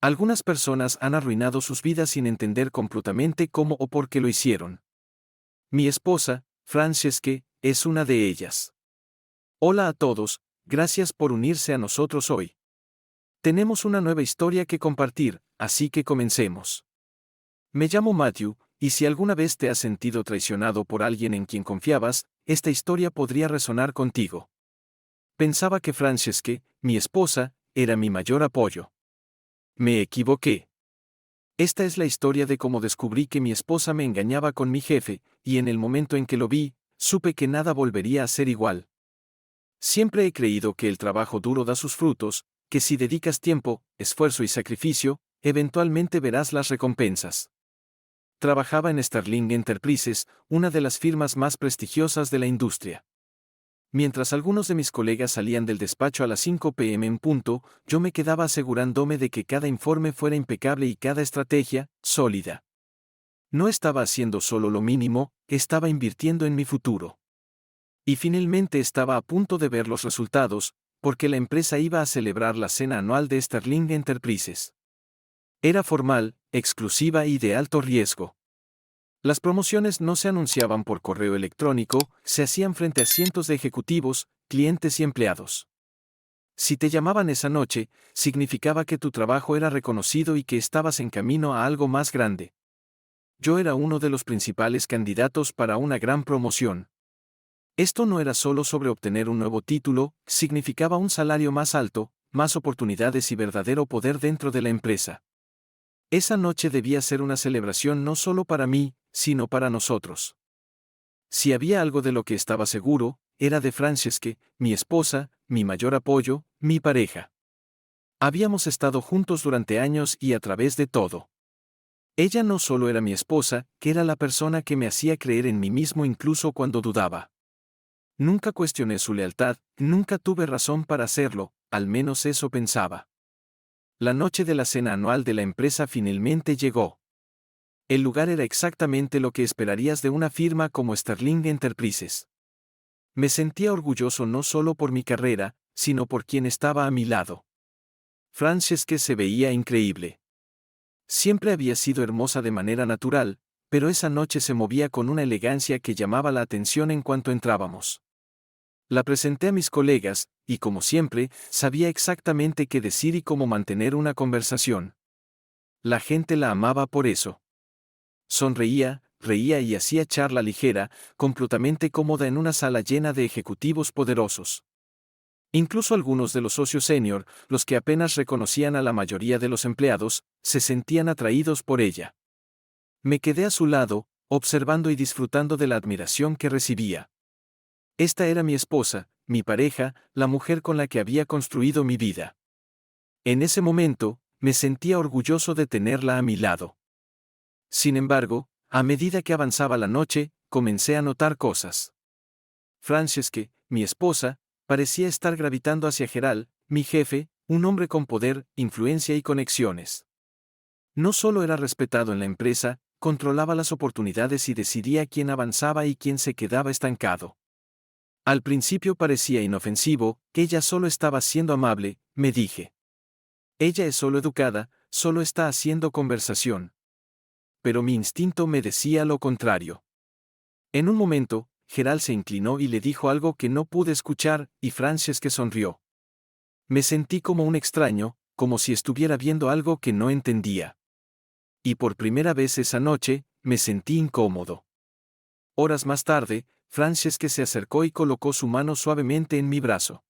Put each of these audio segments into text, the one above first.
Algunas personas han arruinado sus vidas sin entender completamente cómo o por qué lo hicieron. Mi esposa, Francesca, es una de ellas. Hola a todos, gracias por unirse a nosotros hoy. Tenemos una nueva historia que compartir, así que comencemos. Me llamo Matthew, y si alguna vez te has sentido traicionado por alguien en quien confiabas, esta historia podría resonar contigo. Pensaba que Francesca, mi esposa, era mi mayor apoyo. Me equivoqué. Esta es la historia de cómo descubrí que mi esposa me engañaba con mi jefe, y en el momento en que lo vi, supe que nada volvería a ser igual. Siempre he creído que el trabajo duro da sus frutos, que si dedicas tiempo, esfuerzo y sacrificio, eventualmente verás las recompensas. Trabajaba en Sterling Enterprises, una de las firmas más prestigiosas de la industria. Mientras algunos de mis colegas salían del despacho a las 5 p.m. en punto, yo me quedaba asegurándome de que cada informe fuera impecable y cada estrategia, sólida. No estaba haciendo solo lo mínimo, estaba invirtiendo en mi futuro. Y finalmente estaba a punto de ver los resultados, porque la empresa iba a celebrar la cena anual de Sterling Enterprises. Era formal, exclusiva y de alto riesgo. Las promociones no se anunciaban por correo electrónico, se hacían frente a cientos de ejecutivos, clientes y empleados. Si te llamaban esa noche, significaba que tu trabajo era reconocido y que estabas en camino a algo más grande. Yo era uno de los principales candidatos para una gran promoción. Esto no era solo sobre obtener un nuevo título, significaba un salario más alto, más oportunidades y verdadero poder dentro de la empresa. Esa noche debía ser una celebración no solo para mí, sino para nosotros. Si había algo de lo que estaba seguro, era de Francesca, mi esposa, mi mayor apoyo, mi pareja. Habíamos estado juntos durante años y a través de todo. Ella no solo era mi esposa, que era la persona que me hacía creer en mí mismo incluso cuando dudaba. Nunca cuestioné su lealtad, nunca tuve razón para hacerlo, al menos eso pensaba. La noche de la cena anual de la empresa finalmente llegó. El lugar era exactamente lo que esperarías de una firma como Sterling Enterprises. Me sentía orgulloso no solo por mi carrera, sino por quien estaba a mi lado. Francesca se veía increíble. Siempre había sido hermosa de manera natural, pero esa noche se movía con una elegancia que llamaba la atención en cuanto entrábamos. La presenté a mis colegas, y como siempre, sabía exactamente qué decir y cómo mantener una conversación. La gente la amaba por eso. Sonreía, reía y hacía charla ligera, completamente cómoda en una sala llena de ejecutivos poderosos. Incluso algunos de los socios senior, los que apenas reconocían a la mayoría de los empleados, se sentían atraídos por ella. Me quedé a su lado, observando y disfrutando de la admiración que recibía. Esta era mi esposa, mi pareja, la mujer con la que había construido mi vida. En ese momento, me sentía orgulloso de tenerla a mi lado. Sin embargo, a medida que avanzaba la noche, comencé a notar cosas. Francesca, mi esposa, parecía estar gravitando hacia Gerald, mi jefe, un hombre con poder, influencia y conexiones. No solo era respetado en la empresa, controlaba las oportunidades y decidía quién avanzaba y quién se quedaba estancado. Al principio parecía inofensivo, que ella solo estaba siendo amable, me dije. Ella es solo educada, solo está haciendo conversación. Pero mi instinto me decía lo contrario. En un momento, Gerald se inclinó y le dijo algo que no pude escuchar, y Francesca sonrió. Me sentí como un extraño, como si estuviera viendo algo que no entendía. Y por primera vez esa noche, me sentí incómodo. Horas más tarde, Francesca se acercó y colocó su mano suavemente en mi brazo.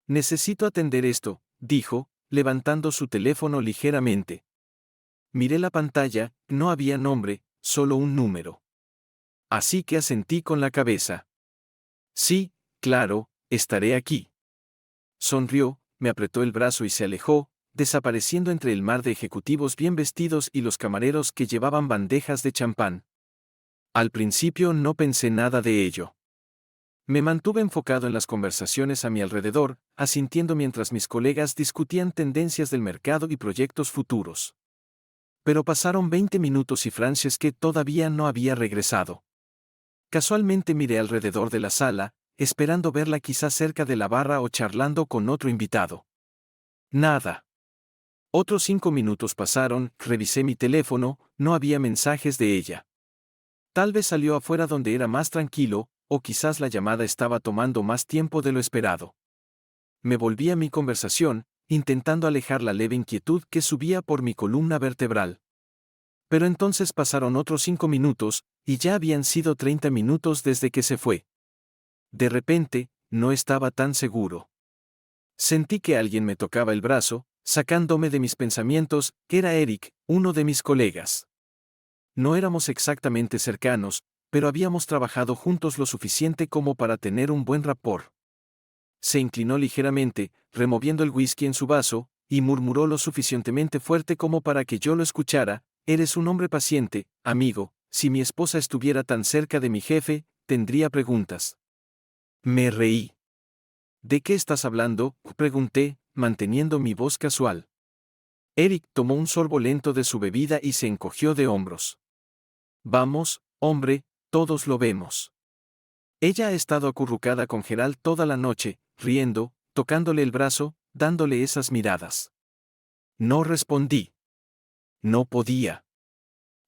Necesito atender esto, dijo, levantando su teléfono ligeramente. Miré la pantalla, no había nombre, solo un número. Así que asentí con la cabeza. Sí, claro, estaré aquí. Sonrió, me apretó el brazo y se alejó, desapareciendo entre el mar de ejecutivos bien vestidos y los camareros que llevaban bandejas de champán. Al principio no pensé nada de ello. Me mantuve enfocado en las conversaciones a mi alrededor, asintiendo mientras mis colegas discutían tendencias del mercado y proyectos futuros. Pero pasaron 20 minutos y Francesca todavía no había regresado. Casualmente miré alrededor de la sala, esperando verla quizás cerca de la barra o charlando con otro invitado. Nada. Otros 5 minutos pasaron, revisé mi teléfono, no había mensajes de ella. Tal vez salió afuera donde era más tranquilo, o quizás la llamada estaba tomando más tiempo de lo esperado. Me volví a mi conversación, intentando alejar la leve inquietud que subía por mi columna vertebral. Pero entonces pasaron otros 5 minutos, y ya habían sido 30 minutos desde que se fue. De repente, no estaba tan seguro. Sentí que alguien me tocaba el brazo, sacándome de mis pensamientos, que era Eric, uno de mis colegas. No éramos exactamente cercanos, pero habíamos trabajado juntos lo suficiente como para tener un buen rapport. Se inclinó ligeramente, removiendo el whisky en su vaso, y murmuró lo suficientemente fuerte como para que yo lo escuchara: «Eres un hombre paciente, amigo. Si mi esposa estuviera tan cerca de mi jefe, tendría preguntas». Me reí. «¿De qué estás hablando?», pregunté, manteniendo mi voz casual. Eric tomó un sorbo lento de su bebida y se encogió de hombros. «Vamos, hombre, todos lo vemos». Ella ha estado acurrucada con Gerald toda la noche, riendo, tocándole el brazo, dándole esas miradas. No respondí. No podía.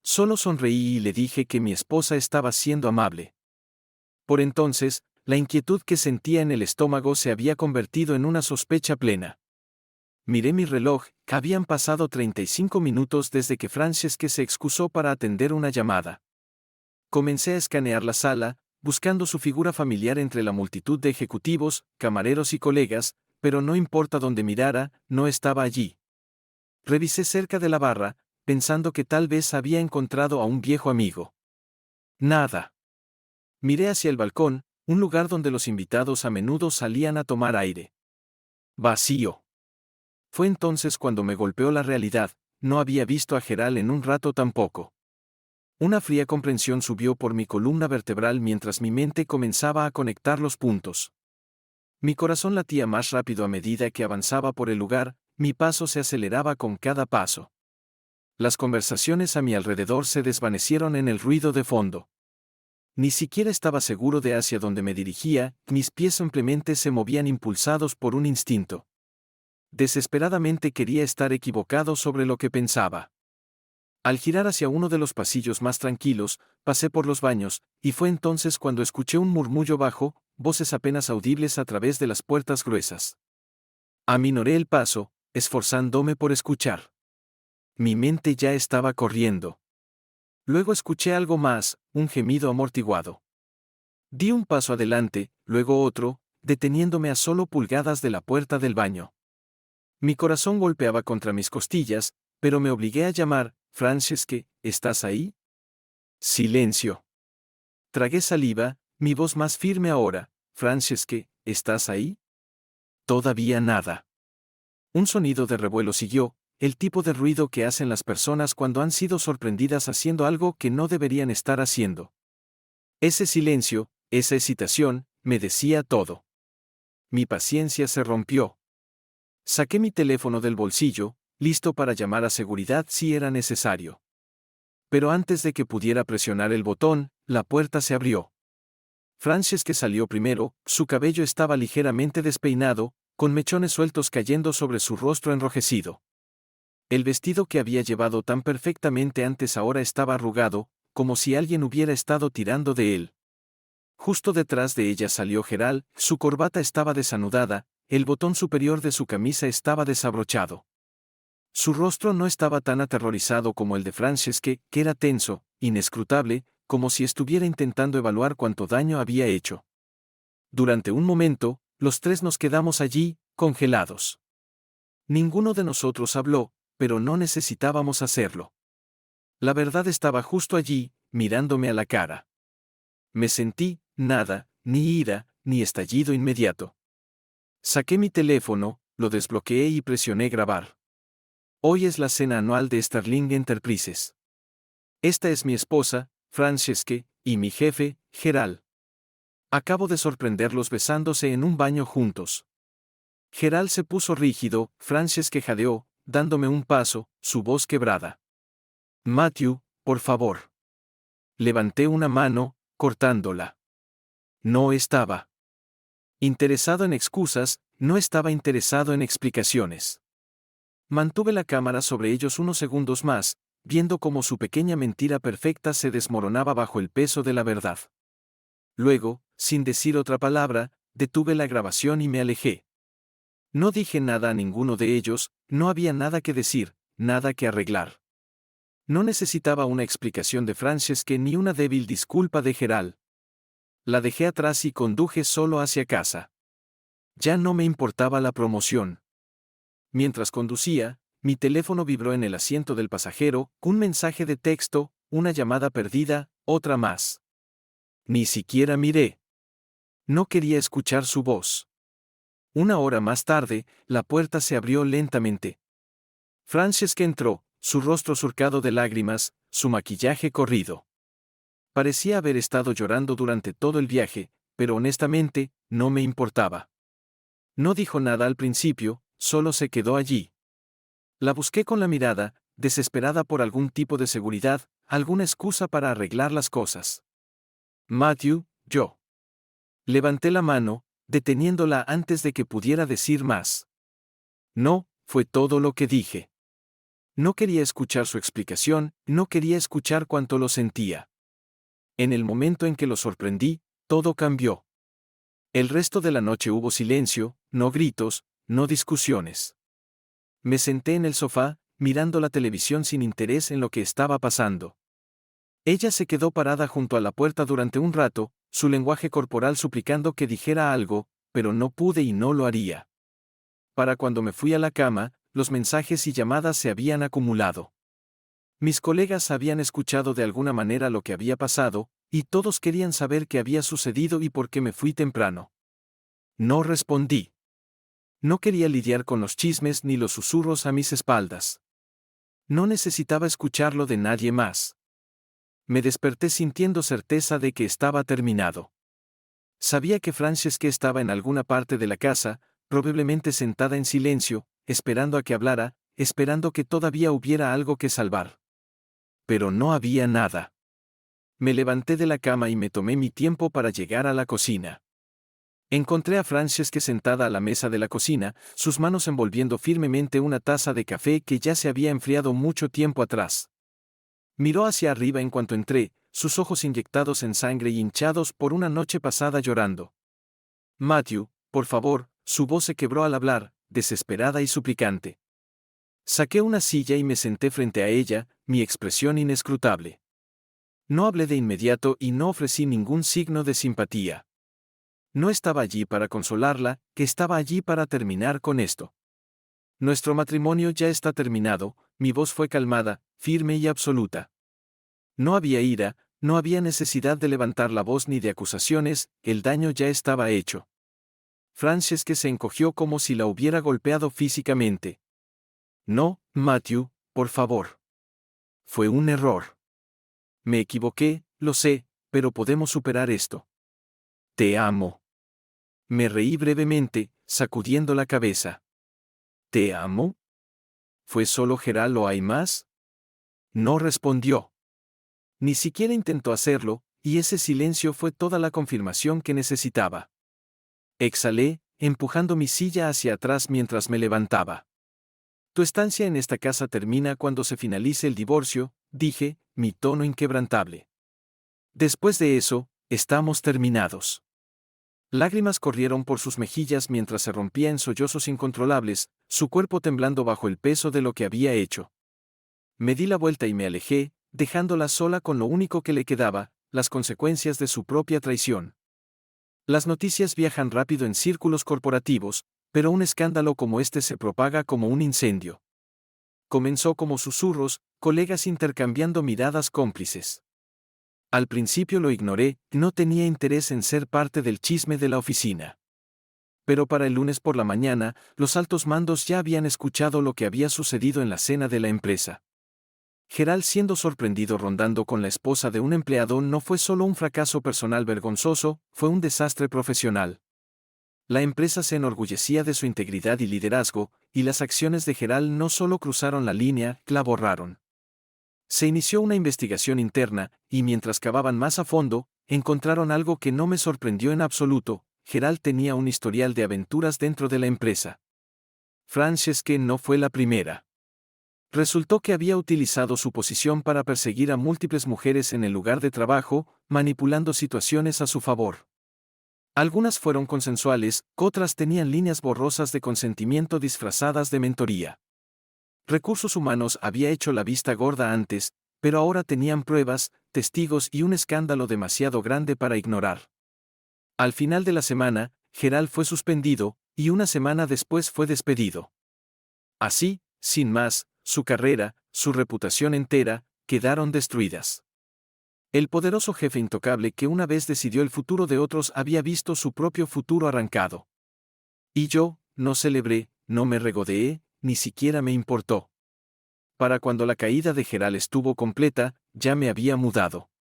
Solo sonreí y le dije que mi esposa estaba siendo amable. Por entonces, la inquietud que sentía en el estómago se había convertido en una sospecha plena. Miré mi reloj, habían pasado 35 minutos desde que Francesca se excusó para atender una llamada. Comencé a escanear la sala, buscando su figura familiar entre la multitud de ejecutivos, camareros y colegas, pero no importa dónde mirara, no estaba allí. Revisé cerca de la barra, pensando que tal vez había encontrado a un viejo amigo. Nada. Miré hacia el balcón, un lugar donde los invitados a menudo salían a tomar aire. Vacío. Fue entonces cuando me golpeó la realidad: no había visto a Gerald en un rato tampoco. Una fría comprensión subió por mi columna vertebral mientras mi mente comenzaba a conectar los puntos. Mi corazón latía más rápido a medida que avanzaba por el lugar, mi paso se aceleraba con cada paso. Las conversaciones a mi alrededor se desvanecieron en el ruido de fondo. Ni siquiera estaba seguro de hacia dónde me dirigía, mis pies simplemente se movían impulsados por un instinto. Desesperadamente quería estar equivocado sobre lo que pensaba. Al girar hacia uno de los pasillos más tranquilos, pasé por los baños, y fue entonces cuando escuché un murmullo bajo, voces apenas audibles a través de las puertas gruesas. Aminoré el paso, esforzándome por escuchar. Mi mente ya estaba corriendo. Luego escuché algo más, un gemido amortiguado. Di un paso adelante, luego otro, deteniéndome a solo pulgadas de la puerta del baño. Mi corazón golpeaba contra mis costillas, pero me obligué a llamar: «Francesca, ¿estás ahí?». Silencio. Tragué saliva, mi voz más firme ahora: «Francesca, ¿estás ahí?». Todavía nada. Un sonido de revuelo siguió, el tipo de ruido que hacen las personas cuando han sido sorprendidas haciendo algo que no deberían estar haciendo. Ese silencio, esa hesitación, me decía todo. Mi paciencia se rompió. Saqué mi teléfono del bolsillo, listo para llamar a seguridad si era necesario. Pero antes de que pudiera presionar el botón, la puerta se abrió. Francesca salió primero, su cabello estaba ligeramente despeinado, con mechones sueltos cayendo sobre su rostro enrojecido. El vestido que había llevado tan perfectamente antes ahora estaba arrugado, como si alguien hubiera estado tirando de él. Justo detrás de ella salió Gerald, su corbata estaba desanudada, el botón superior de su camisa estaba desabrochado. Su rostro no estaba tan aterrorizado como el de Francesca, que era tenso, inescrutable, como si estuviera intentando evaluar cuánto daño había hecho. Durante un momento, los tres nos quedamos allí, congelados. Ninguno de nosotros habló, pero no necesitábamos hacerlo. La verdad estaba justo allí, mirándome a la cara. Me sentí, nada, ni ira, ni estallido inmediato. Saqué mi teléfono, lo desbloqueé y presioné grabar. Hoy es la cena anual de Starling Enterprises. Esta es mi esposa, Francesca, y mi jefe, Gerald. Acabo de sorprenderlos besándose en un baño juntos. Gerald se puso rígido, Francesca jadeó, dándome un paso, su voz quebrada. «Matthew, por favor». Levanté una mano, cortándola. No estaba interesado en excusas, no estaba interesado en explicaciones. Mantuve la cámara sobre ellos unos segundos más, viendo cómo su pequeña mentira perfecta se desmoronaba bajo el peso de la verdad. Luego, sin decir otra palabra, detuve la grabación y me alejé. No dije nada a ninguno de ellos, no había nada que decir, nada que arreglar. No necesitaba una explicación de Francesca ni una débil disculpa de Gerald. La dejé atrás y conduje solo hacia casa. Ya no me importaba la promoción. Mientras conducía, mi teléfono vibró en el asiento del pasajero, un mensaje de texto, una llamada perdida, otra más. Ni siquiera miré. No quería escuchar su voz. Una hora más tarde, la puerta se abrió lentamente. Francesca entró, su rostro surcado de lágrimas, su maquillaje corrido. Parecía haber estado llorando durante todo el viaje, pero honestamente, no me importaba. No dijo nada al principio, solo se quedó allí. La busqué con la mirada, desesperada por algún tipo de seguridad, alguna excusa para arreglar las cosas. Matthew, yo. Levanté la mano, deteniéndola antes de que pudiera decir más. No, fue todo lo que dije. No quería escuchar su explicación, no quería escuchar cuánto lo sentía. En el momento en que lo sorprendí, todo cambió. El resto de la noche hubo silencio, no gritos, no discusiones. Me senté en el sofá, mirando la televisión sin interés en lo que estaba pasando. Ella se quedó parada junto a la puerta durante un rato, su lenguaje corporal suplicando que dijera algo, pero no pude y no lo haría. Para cuando me fui a la cama, los mensajes y llamadas se habían acumulado. Mis colegas habían escuchado de alguna manera lo que había pasado, y todos querían saber qué había sucedido y por qué me fui temprano. No respondí. No quería lidiar con los chismes ni los susurros a mis espaldas. No necesitaba escucharlo de nadie más. Me desperté sintiendo certeza de que estaba terminado. Sabía que Francesca estaba en alguna parte de la casa, probablemente sentada en silencio, esperando a que hablara, esperando que todavía hubiera algo que salvar. Pero no había nada. Me levanté de la cama y me tomé mi tiempo para llegar a la cocina. Encontré a Francesca sentada a la mesa de la cocina, sus manos envolviendo firmemente una taza de café que ya se había enfriado mucho tiempo atrás. Miró hacia arriba en cuanto entré, sus ojos inyectados en sangre y hinchados por una noche pasada llorando. Matthew, por favor, su voz se quebró al hablar, desesperada y suplicante. Saqué una silla y me senté frente a ella, mi expresión inescrutable. No hablé de inmediato y no ofrecí ningún signo de simpatía. No estaba allí para consolarla, que estaba allí para terminar con esto. Nuestro matrimonio ya está terminado, mi voz fue calmada, firme y absoluta. No había ira, no había necesidad de levantar la voz ni de acusaciones, el daño ya estaba hecho. Francesca se encogió como si la hubiera golpeado físicamente. No, Matthew, por favor. Fue un error. Me equivoqué, lo sé, pero podemos superar esto. Te amo. Me reí brevemente, sacudiendo la cabeza. ¿Te amo? ¿Fue solo Gerald o hay más? No respondió. Ni siquiera intentó hacerlo, y ese silencio fue toda la confirmación que necesitaba. Exhalé, empujando mi silla hacia atrás mientras me levantaba. Tu estancia en esta casa termina cuando se finalice el divorcio, dije, mi tono inquebrantable. Después de eso, estamos terminados. Lágrimas corrieron por sus mejillas mientras se rompía en sollozos incontrolables, su cuerpo temblando bajo el peso de lo que había hecho. Me di la vuelta y me alejé, dejándola sola con lo único que le quedaba, las consecuencias de su propia traición. Las noticias viajan rápido en círculos corporativos, pero un escándalo como este se propaga como un incendio. Comenzó como susurros, colegas intercambiando miradas cómplices. Al principio lo ignoré, no tenía interés en ser parte del chisme de la oficina. Pero para el lunes por la mañana, los altos mandos ya habían escuchado lo que había sucedido en la cena de la empresa. Gerald siendo sorprendido rondando con la esposa de un empleado no fue solo un fracaso personal vergonzoso, fue un desastre profesional. La empresa se enorgullecía de su integridad y liderazgo, y las acciones de Gerald no solo cruzaron la línea, la borraron. Se inició una investigación interna, y mientras cavaban más a fondo, encontraron algo que no me sorprendió en absoluto: Gerald tenía un historial de aventuras dentro de la empresa. Francesca no fue la primera. Resultó que había utilizado su posición para perseguir a múltiples mujeres en el lugar de trabajo, manipulando situaciones a su favor. Algunas fueron consensuales, otras tenían líneas borrosas de consentimiento disfrazadas de mentoría. Recursos Humanos había hecho la vista gorda antes, pero ahora tenían pruebas, testigos y un escándalo demasiado grande para ignorar. Al final de la semana, Gerald fue suspendido, y una semana después fue despedido. Así, sin más, su carrera, su reputación entera, quedaron destruidas. El poderoso jefe intocable que una vez decidió el futuro de otros había visto su propio futuro arrancado. Y yo, no celebré, no me regodeé, ni siquiera me importó. Para cuando la caída de Gerald estuvo completa, ya me había mudado.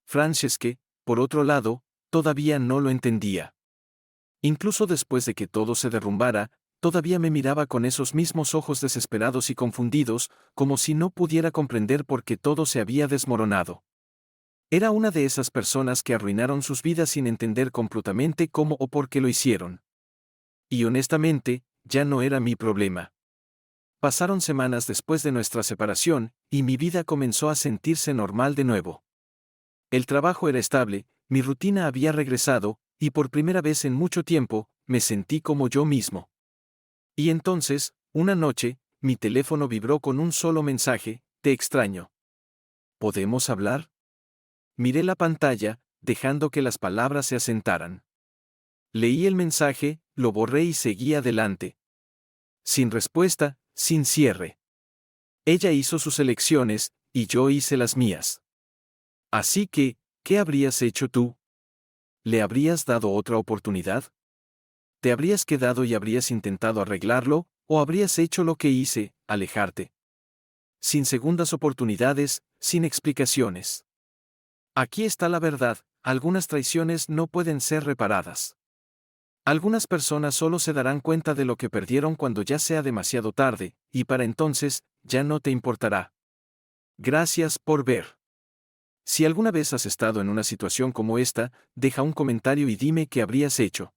Francesca, por otro lado, todavía no lo entendía. Incluso después de que todo se derrumbara, todavía me miraba con esos mismos ojos desesperados y confundidos, como si no pudiera comprender por qué todo se había desmoronado. Era una de esas personas que arruinaron sus vidas sin entender completamente cómo o por qué lo hicieron. Y honestamente, ya no era mi problema. Pasaron semanas después de nuestra separación, y mi vida comenzó a sentirse normal de nuevo. El trabajo era estable, mi rutina había regresado, y por primera vez en mucho tiempo, me sentí como yo mismo. Y entonces, una noche, mi teléfono vibró con un solo mensaje: te extraño. ¿Podemos hablar? Miré la pantalla, dejando que las palabras se asentaran. Leí el mensaje, lo borré y seguí adelante. Sin respuesta, sin cierre. Ella hizo sus elecciones, y yo hice las mías. Así que, ¿qué habrías hecho tú? ¿Le habrías dado otra oportunidad? ¿Te habrías quedado y habrías intentado arreglarlo, o habrías hecho lo que hice, alejarte? Sin segundas oportunidades, sin explicaciones. Aquí está la verdad: algunas traiciones no pueden ser reparadas. Algunas personas solo se darán cuenta de lo que perdieron cuando ya sea demasiado tarde, y para entonces, ya no te importará. Gracias por ver. Si alguna vez has estado en una situación como esta, deja un comentario y dime qué habrías hecho.